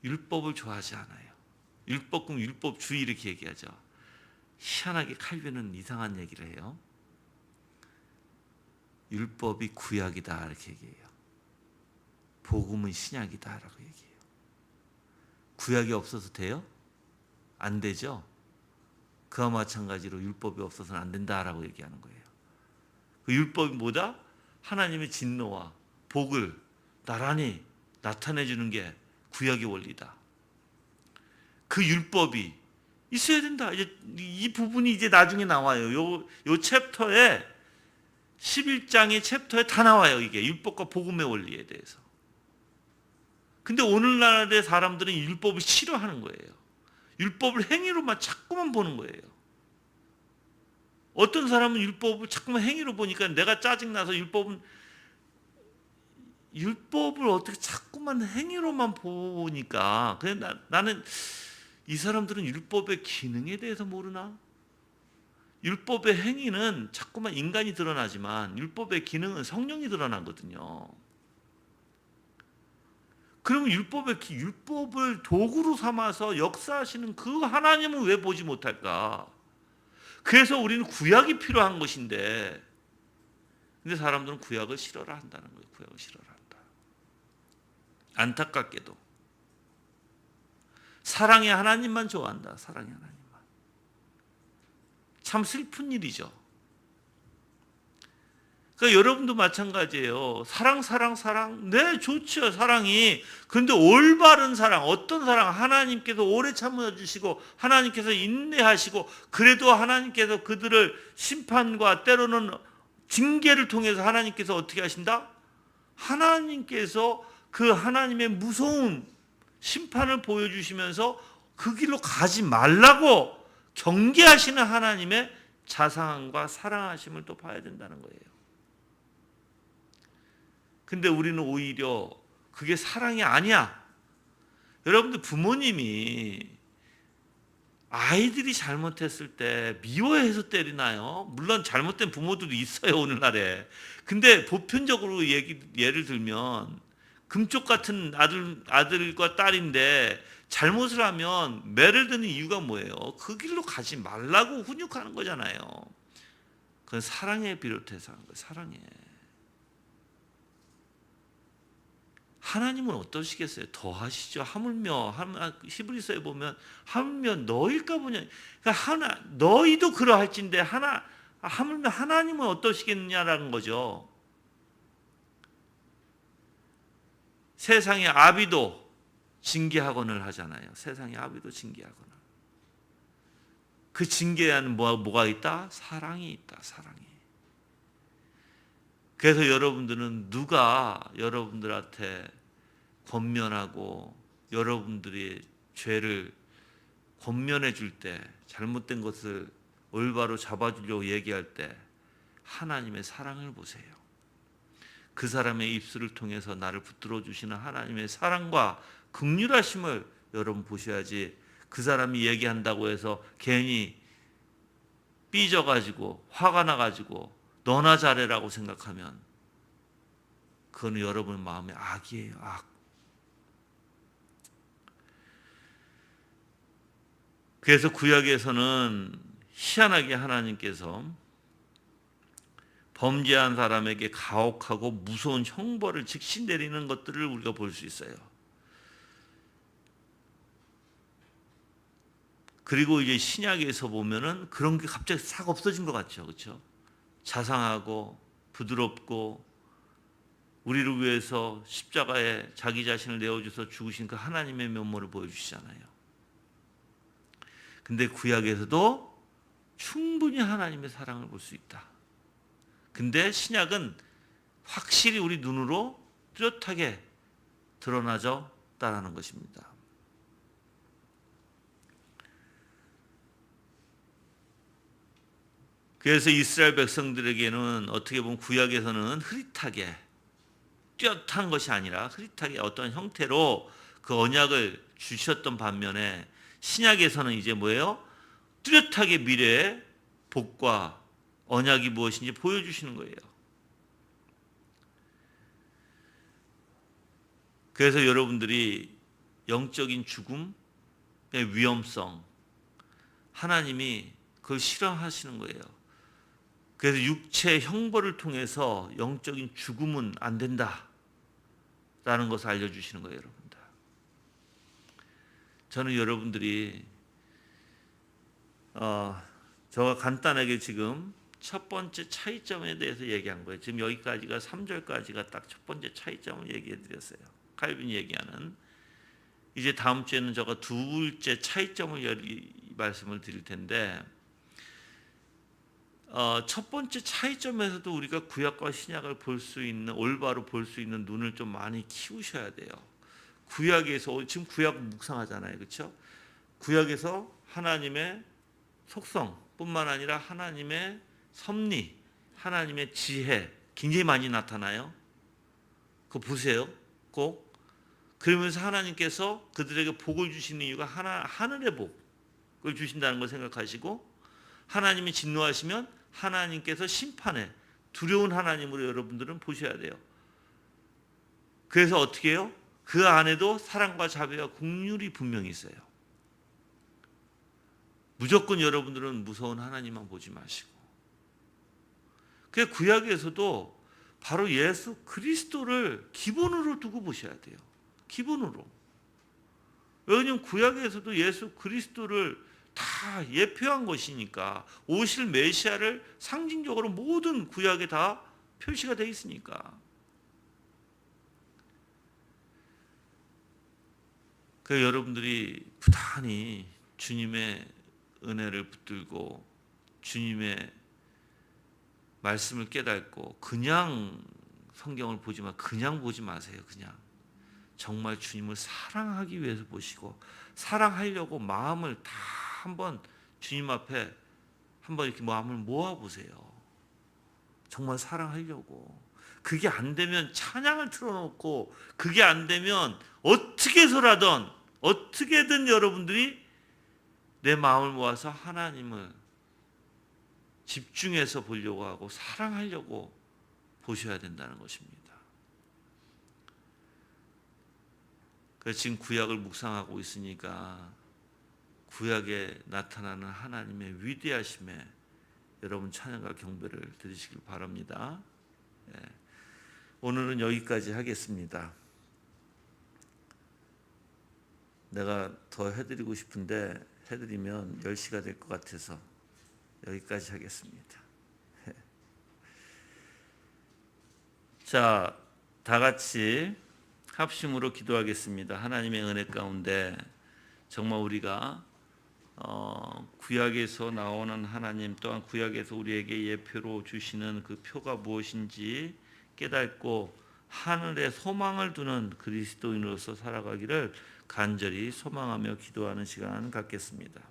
율법을 좋아하지 않아요. 율법, 그럼 율법주의 이렇게 얘기하죠. 희한하게 칼빈은 이상한 얘기를 해요. 율법이 구약이다 이렇게 얘기해요. 복음은 신약이다라고 얘기해요. 구약이 없어서 돼요? 안 되죠. 그와 마찬가지로 율법이 없어서는 안 된다라고 얘기하는 거예요. 그 율법이 뭐다? 하나님의 진노와 복을 나란히 나타내 주는 게 구약의 원리다. 그 율법이 있어야 된다. 이제 이 부분이 이제 나중에 나와요. 요 챕터에, 11장의 챕터에 다 나와요. 이게 율법과 복음의 원리에 대해서. 근데 오늘날의 사람들은 율법을 싫어하는 거예요. 율법을 행위로만 자꾸만 보는 거예요. 어떤 사람은 율법을 자꾸만 행위로 보니까 내가 짜증나서 율법을 어떻게 자꾸만 행위로만 보니까, 그냥 나는 이 사람들은 율법의 기능에 대해서 모르나? 율법의 행위는 자꾸만 인간이 드러나지만 율법의 기능은 성령이 드러나거든요. 그러면 율법을 도구로 삼아서 역사하시는 그 하나님은 왜 보지 못할까? 그래서 우리는 구약이 필요한 것인데, 근데 사람들은 구약을 싫어라 한다는 거예요. 구약을 싫어라 한다. 안타깝게도 사랑의 하나님만 좋아한다. 사랑의 하나님만. 참 슬픈 일이죠. 그러니까 여러분도 마찬가지예요. 사랑. 네, 좋죠, 사랑이. 그런데 올바른 사랑, 어떤 사랑? 하나님께서 오래 참아 주시고 하나님께서 인내하시고, 그래도 하나님께서 그들을 심판과 때로는 징계를 통해서 하나님께서 어떻게 하신다? 하나님께서 그 하나님의 무서운 심판을 보여주시면서 그 길로 가지 말라고 경계하시는 하나님의 자상함과 사랑하심을 또 봐야 된다는 거예요. 근데 우리는 오히려 그게 사랑이 아니야. 여러분들, 부모님이 아이들이 잘못했을 때 미워해서 때리나요? 물론 잘못된 부모들도 있어요, 오늘날에. 근데 보편적으로 예를 들면, 금쪽 같은 아들과 딸인데 잘못을 하면 매를 드는 이유가 뭐예요? 그 길로 가지 말라고 훈육하는 거잖아요. 그건 사랑에 비롯해서 하는 거예요. 사랑에. 하나님은 어떠시겠어요? 더 하시죠. 하물며 히브리서에 보면 하물며 너일까 보냐. 그러니까 너희도 그러할진데 하물며 하나님은 어떠시겠냐라는 거죠. 세상의 아비도 징계하거늘 하잖아요. 세상의 아비도 징계하거늘. 그 징계 안에 뭐가 있다? 사랑이 있다. 사랑이. 그래서 여러분들은 누가 여러분들한테 권면하고 여러분들이 죄를 권면해 줄 때, 잘못된 것을 올바로 잡아주려고 얘기할 때 하나님의 사랑을 보세요. 그 사람의 입술을 통해서 나를 붙들어 주시는 하나님의 사랑과 긍휼하심을 여러분 보셔야지, 그 사람이 얘기한다고 해서 괜히 삐져가지고 화가 나가지고 너나 잘해라고 생각하면 그거는 여러분 마음의 악이에요. 악. 그래서 구약에서는 희한하게 하나님께서 범죄한 사람에게 가혹하고 무서운 형벌을 즉시 내리는 것들을 우리가 볼 수 있어요. 그리고 이제 신약에서 보면은 그런 게 갑자기 싹 없어진 것 같죠. 그렇죠? 자상하고 부드럽고 우리를 위해서 십자가에 자기 자신을 내어줘서 죽으신 그 하나님의 면모를 보여주시잖아요. 근데 구약에서도 충분히 하나님의 사랑을 볼 수 있다. 근데 신약은 확실히 우리 눈으로 뚜렷하게 드러나졌다라는 것입니다. 그래서 이스라엘 백성들에게는 어떻게 보면 구약에서는 흐릿하게 뚜렷한 것이 아니라 흐릿하게 어떤 형태로 그 언약을 주셨던 반면에 신약에서는 이제 뭐예요? 뚜렷하게 미래의 복과 언약이 무엇인지 보여주시는 거예요. 그래서 여러분들이 영적인 죽음의 위험성, 하나님이 그걸 싫어하시는 거예요. 그래서 육체의 형벌을 통해서 영적인 죽음은 안 된다라는 것을 알려주시는 거예요, 여러분들. 저는 여러분들이 저가 간단하게 지금 첫 번째 차이점에 대해서 얘기한 거예요. 지금 여기까지가 3절까지가 딱 첫 번째 차이점을 얘기해 드렸어요. 칼빈이 얘기하는. 이제 다음 주에는 제가 둘째 차이점을 말씀을 드릴 텐데, 첫 번째 차이점에서도 우리가 구약과 신약을 볼 수 있는, 올바로 볼 수 있는 눈을 좀 많이 키우셔야 돼요. 구약에서 지금 구약 묵상하잖아요, 그렇죠? 구약에서 하나님의 속성뿐만 아니라 하나님의 섭리, 하나님의 지혜 굉장히 많이 나타나요. 그거 보세요, 꼭. 그러면서 하나님께서 그들에게 복을 주시는 이유가 하늘의 복을 주신다는 걸 생각하시고, 하나님이 진노하시면 하나님께서 심판에 두려운 하나님으로 여러분들은 보셔야 돼요. 그래서 어떻게 해요? 그 안에도 사랑과 자비와 긍휼이 분명히 있어요. 무조건 여러분들은 무서운 하나님만 보지 마시고. 그 구약에서도 바로 예수 그리스도를 기본으로 두고 보셔야 돼요. 기본으로. 왜냐하면 구약에서도 예수 그리스도를 다 예표한 것이니까, 오실 메시아를 상징적으로 모든 구약에 다 표시가 되어 있으니까. 그 여러분들이 부단히 주님의 은혜를 붙들고 주님의 말씀을 깨닫고 그냥 성경을 그냥 보지 마세요. 그냥 정말 주님을 사랑하기 위해서 보시고, 사랑하려고 마음을 다 한번 주님 앞에 한번 이렇게 마음을 모아 보세요. 정말 사랑하려고. 그게 안 되면 찬양을 틀어놓고, 그게 안 되면 어떻게 해서라든 어떻게든 여러분들이 내 마음을 모아서 하나님을 집중해서 보려고 하고 사랑하려고 보셔야 된다는 것입니다. 그래서 지금 구약을 묵상하고 있으니까 구약에 나타나는 하나님의 위대하심에 여러분 찬양과 경배를 드리시길 바랍니다. 오늘은 여기까지 하겠습니다. 내가 더 해드리고 싶은데 해드리면 10시가 될 것 같아서 여기까지 하겠습니다. 자, 다 같이 합심으로 기도하겠습니다. 하나님의 은혜 가운데 정말 우리가 구약에서 나오는 하나님, 또한 구약에서 우리에게 예표로 주시는 그 표가 무엇인지 깨닫고 하늘에 소망을 두는 그리스도인으로서 살아가기를 간절히 소망하며 기도하는 시간 갖겠습니다.